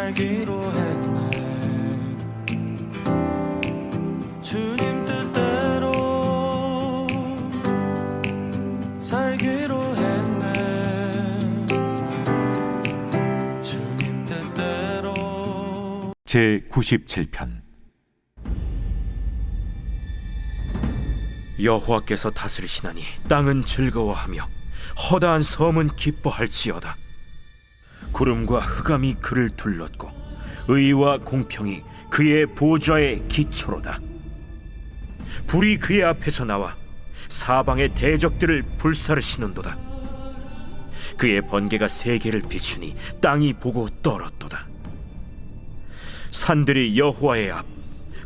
살기로 했네. 주님 뜻대로 살기로 했네. 주님 뜻대로. 제97편 여호와께서 다스리시나니 땅은 즐거워하며 허다한 섬은 기뻐할지어다. 구름과 흑암이 그를 둘렀고 의와 공평이 그의 보좌의 기초로다. 불이 그의 앞에서 나와 사방의 대적들을 불사르시는도다. 그의 번개가 세계를 비추니 땅이 보고 떨었도다. 산들이 여호와의 앞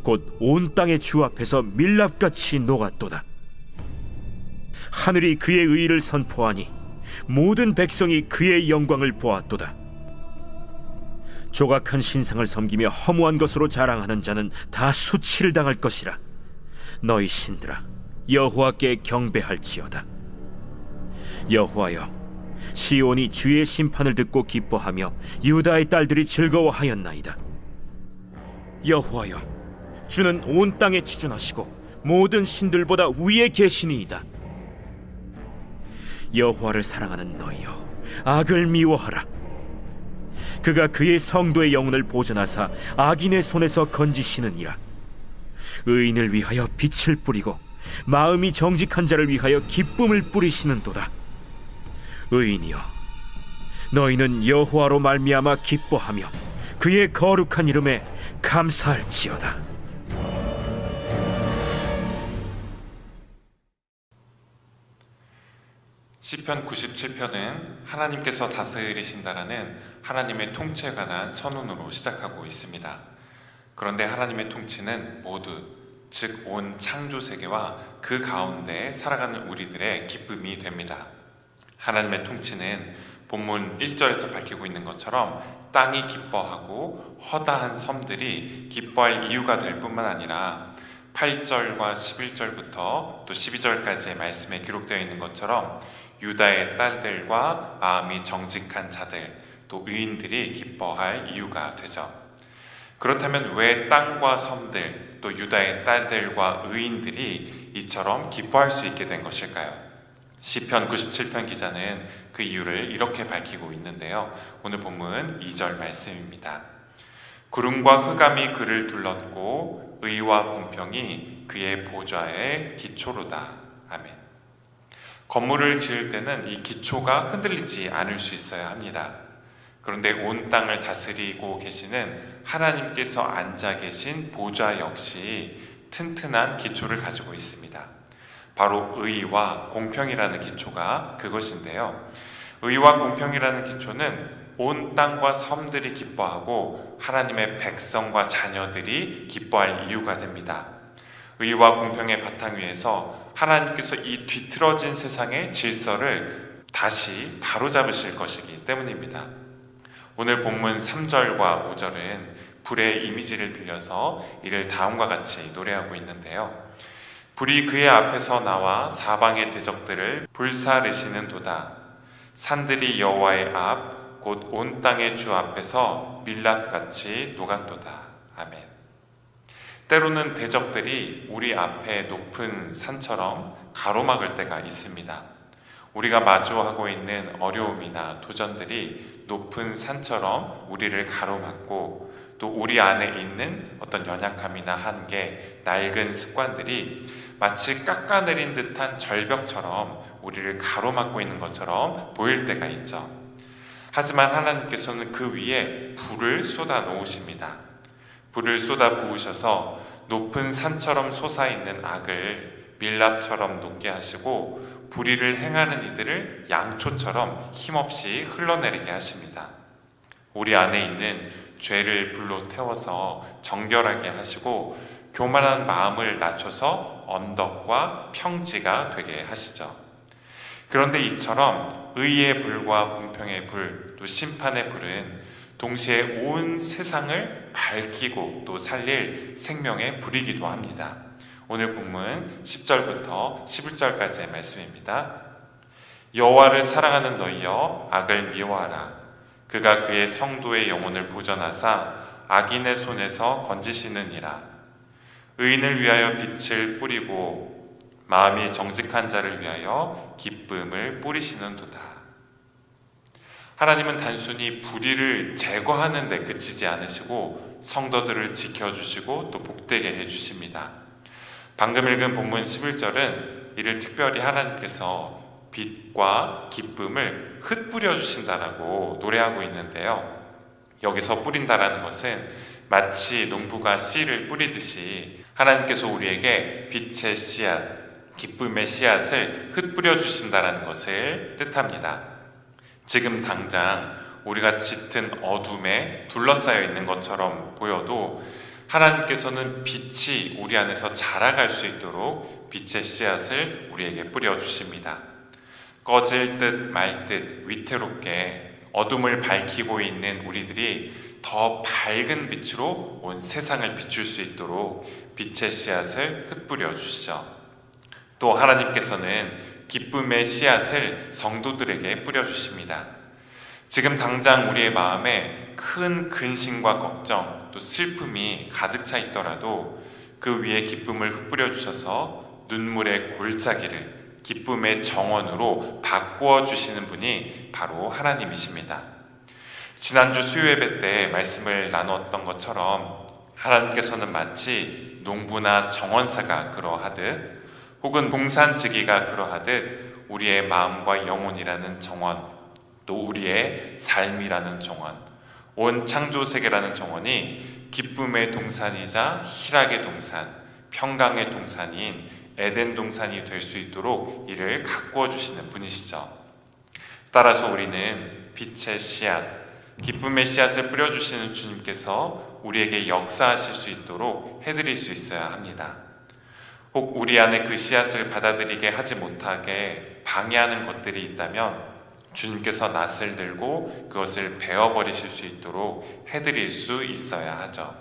곧 온 땅의 주 앞에서 밀랍같이 녹았도다. 하늘이 그의 의를 선포하니 모든 백성이 그의 영광을 보았도다. 조각한 신상을 섬기며 허무한 것으로 자랑하는 자는 다 수치를 당할 것이라. 너희 신들아, 여호와께 경배할지어다. 여호와여, 시온이 주의 심판을 듣고 기뻐하며 유다의 딸들이 즐거워하였나이다. 여호와여, 주는 온 땅에 지존하시고 모든 신들보다 위에 계시니이다. 여호와를 사랑하는 너희여, 악을 미워하라. 그가 그의 성도의 영혼을 보존하사 악인의 손에서 건지시느니라. 의인을 위하여 빛을 뿌리고 마음이 정직한 자를 위하여 기쁨을 뿌리시는도다. 의인이여, 너희는 여호와로 말미암아 기뻐하며 그의 거룩한 이름에 감사할지어다. 시편 97편은 하나님께서 다스리신다라는 하나님의 통치에 관한 선언으로 시작하고 있습니다. 그런데 하나님의 통치는 모두, 즉 온 창조 세계와 그 가운데 살아가는 우리들의 기쁨이 됩니다. 하나님의 통치는 본문 1절에서 밝히고 있는 것처럼 땅이 기뻐하고 허다한 섬들이 기뻐할 이유가 될 뿐만 아니라 8절과 11절부터 또 12절까지의 말씀에 기록되어 있는 것처럼 유다의 딸들과 마음이 정직한 자들, 또 의인들이 기뻐할 이유가 되죠. 그렇다면 왜 땅과 섬들, 또 유다의 딸들과 의인들이 이처럼 기뻐할 수 있게 된 것일까요? 시편 97편 기자는 그 이유를 이렇게 밝히고 있는데요. 오늘 본문 2절 말씀입니다. 구름과 흑암이 그를 둘렀고 의와 공평이 그의 보좌의 기초로다. 아멘. 건물을 지을 때는 이 기초가 흔들리지 않을 수 있어야 합니다. 그런데 온 땅을 다스리고 계시는 하나님께서 앉아 계신 보좌 역시 튼튼한 기초를 가지고 있습니다. 바로 의와 공평이라는 기초가 그것인데요. 의와 공평이라는 기초는 온 땅과 섬들이 기뻐하고 하나님의 백성과 자녀들이 기뻐할 이유가 됩니다. 의와 공평의 바탕 위에서 하나님께서 이 뒤틀어진 세상의 질서를 다시 바로잡으실 것이기 때문입니다. 오늘 본문 3절과 5절은 불의 이미지를 빌려서 이를 다음과 같이 노래하고 있는데요. 불이 그의 앞에서 나와 사방의 대적들을 불사르시는 도다. 산들이 여호와의 앞 곧 온 땅의 주 앞에서 밀랍같이 녹았도다. 아멘. 때로는 대적들이 우리 앞에 높은 산처럼 가로막을 때가 있습니다. 우리가 마주하고 있는 어려움이나 도전들이 높은 산처럼 우리를 가로막고 또 우리 안에 있는 어떤 연약함이나 한계, 낡은 습관들이 마치 깎아내린 듯한 절벽처럼 우리를 가로막고 있는 것처럼 보일 때가 있죠. 하지만 하나님께서는 그 위에 불을 쏟아 놓으십니다. 불을 쏟아 부으셔서 높은 산처럼 솟아있는 악을 밀랍처럼 녹게 하시고 불의를 행하는 이들을 양초처럼 힘없이 흘러내리게 하십니다. 우리 안에 있는 죄를 불로 태워서 정결하게 하시고 교만한 마음을 낮춰서 언덕과 평지가 되게 하시죠. 그런데 이처럼 의의 불과 공평의 불, 또 심판의 불은 동시에 온 세상을 밝히고 또 살릴 생명의 불이기도 합니다. 오늘 본문 10절부터 11절까지의 말씀입니다. 여호와를 사랑하는 너희여, 악을 미워하라. 그가 그의 성도의 영혼을 보전하사 악인의 손에서 건지시느니라. 의인을 위하여 빛을 뿌리고 마음이 정직한 자를 위하여 기쁨을 뿌리시는도다. 하나님은 단순히 불의를 제거하는 데 그치지 않으시고 성도들을 지켜주시고 또 복되게 해주십니다. 방금 읽은 본문 11절은 이를 특별히 하나님께서 빛과 기쁨을 흩뿌려 주신다라고 노래하고 있는데요. 여기서 뿌린다라는 것은 마치 농부가 씨를 뿌리듯이 하나님께서 우리에게 빛의 씨앗, 기쁨의 씨앗을 흩뿌려 주신다라는 것을 뜻합니다. 지금 당장 우리가 짙은 어둠에 둘러싸여 있는 것처럼 보여도 하나님께서는 빛이 우리 안에서 자라갈 수 있도록 빛의 씨앗을 우리에게 뿌려 주십니다. 꺼질 듯 말 듯 위태롭게 어둠을 밝히고 있는 우리들이 더 밝은 빛으로 온 세상을 비출 수 있도록 빛의 씨앗을 흩뿌려 주시죠. 또 하나님께서는 기쁨의 씨앗을 성도들에게 뿌려 주십니다. 지금 당장 우리의 마음에 큰 근심과 걱정 또 슬픔이 가득 차 있더라도 그 위에 기쁨을 흩뿌려 주셔서 눈물의 골짜기를 기쁨의 정원으로 바꾸어 주시는 분이 바로 하나님이십니다. 지난주 수요예배 때 말씀을 나눴던 것처럼 하나님께서는 마치 농부나 정원사가 그러하듯 혹은 봉산지기가 그러하듯 우리의 마음과 영혼이라는 정원, 또 우리의 삶이라는 정원, 온 창조세계라는 정원이 기쁨의 동산이자 희락의 동산, 평강의 동산인 에덴 동산이 될 수 있도록 이를 가꾸어 주시는 분이시죠. 따라서 우리는 빛의 씨앗, 기쁨의 씨앗을 뿌려주시는 주님께서 우리에게 역사하실 수 있도록 해드릴 수 있어야 합니다. 혹 우리 안에 그 씨앗을 받아들이게 하지 못하게 방해하는 것들이 있다면 주님께서 낫을 들고 그것을 베어버리실 수 있도록 해드릴 수 있어야 하죠.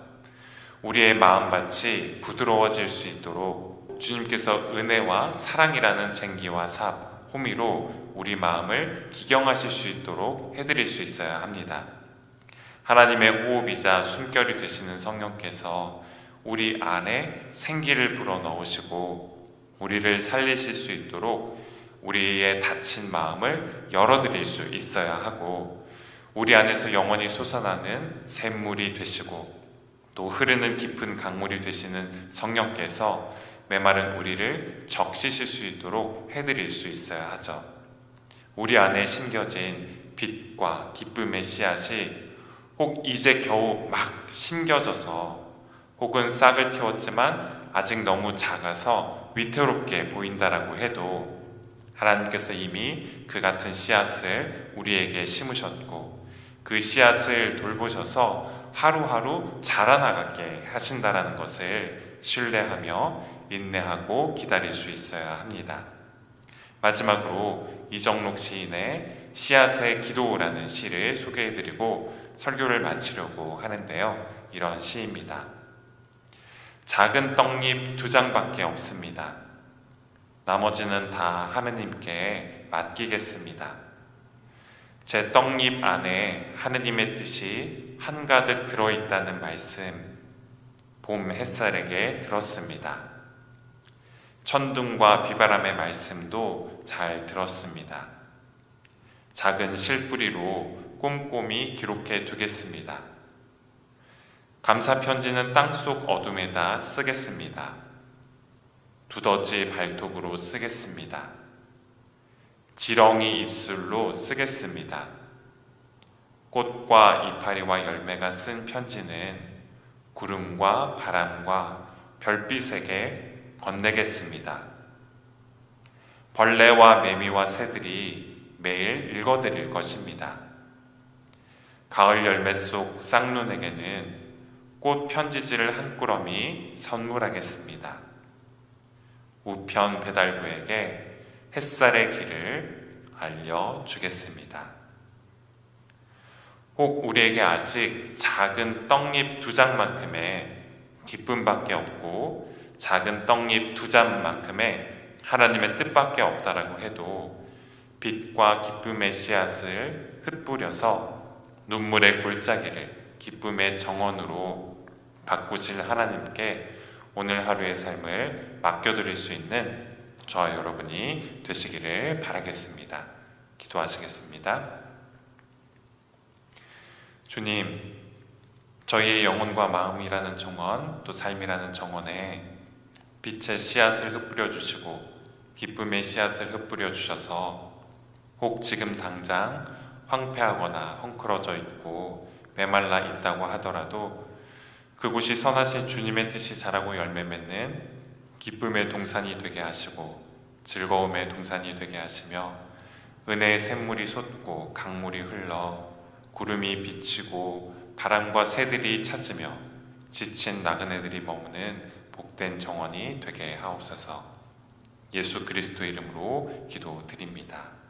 우리의 마음밭이 부드러워질 수 있도록 주님께서 은혜와 사랑이라는 쟁기와 삽, 호미로 우리 마음을 기경하실 수 있도록 해드릴 수 있어야 합니다. 하나님의 호흡이자 숨결이 되시는 성령께서 우리 안에 생기를 불어넣으시고 우리를 살리실 수 있도록 우리의 닫힌 마음을 열어드릴 수 있어야 하고 우리 안에서 영원히 솟아나는 샘물이 되시고 또 흐르는 깊은 강물이 되시는 성령께서 메마른 우리를 적시실 수 있도록 해드릴 수 있어야 하죠. 우리 안에 심겨진 빛과 기쁨의 씨앗이 혹 이제 겨우 막 심겨져서 혹은 싹을 틔웠지만 아직 너무 작아서 위태롭게 보인다라고 해도 하나님께서 이미 그 같은 씨앗을 우리에게 심으셨고 그 씨앗을 돌보셔서 하루하루 자라나가게 하신다라는 것을 신뢰하며 인내하고 기다릴 수 있어야 합니다. 마지막으로 이정록 시인의 씨앗의 기도라는 시를 소개해드리고 설교를 마치려고 하는데요. 이런 시입니다. 작은 떡잎 2장밖에 없습니다. 나머지는 다 하느님께 맡기겠습니다. 제 떡잎 안에 하느님의 뜻이 한가득 들어있다는 말씀, 봄 햇살에게 들었습니다. 천둥과 비바람의 말씀도 잘 들었습니다. 작은 실뿌리로 꼼꼼히 기록해 두겠습니다. 감사 편지는 땅속 어둠에다 쓰겠습니다. 두더지 발톱으로 쓰겠습니다. 지렁이 입술로 쓰겠습니다. 꽃과 이파리와 열매가 쓴 편지는 구름과 바람과 별빛에게 건네겠습니다. 벌레와 매미와 새들이 매일 읽어드릴 것입니다. 가을 열매 속 쌍눈에게는 꽃 편지지를 한 꾸러미 선물하겠습니다. 우편 배달부에게 햇살의 길을 알려주겠습니다. 혹 우리에게 아직 작은 떡잎 2장만큼의 기쁨밖에 없고 작은 떡잎 2장만큼의 하나님의 뜻밖에 없다라고 해도 빛과 기쁨의 씨앗을 흩뿌려서 눈물의 골짜기를 기쁨의 정원으로 바꾸실 하나님께 오늘 하루의 삶을 맡겨드릴 수 있는 저와 여러분이 되시기를 바라겠습니다. 기도하시겠습니다. 주님, 저희의 영혼과 마음이라는 정원, 또 삶이라는 정원에 빛의 씨앗을 흩뿌려 주시고 기쁨의 씨앗을 흩뿌려 주셔서 혹 지금 당장 황폐하거나 헝클어져 있고 메말라 있다고 하더라도 그곳이 선하신 주님의 뜻이 자라고 열매 맺는 기쁨의 동산이 되게 하시고 즐거움의 동산이 되게 하시며 은혜의 샘물이 솟고 강물이 흘러 구름이 비치고 바람과 새들이 찾으며 지친 나그네들이 머무는 복된 정원이 되게 하옵소서. 예수 그리스도 이름으로 기도드립니다.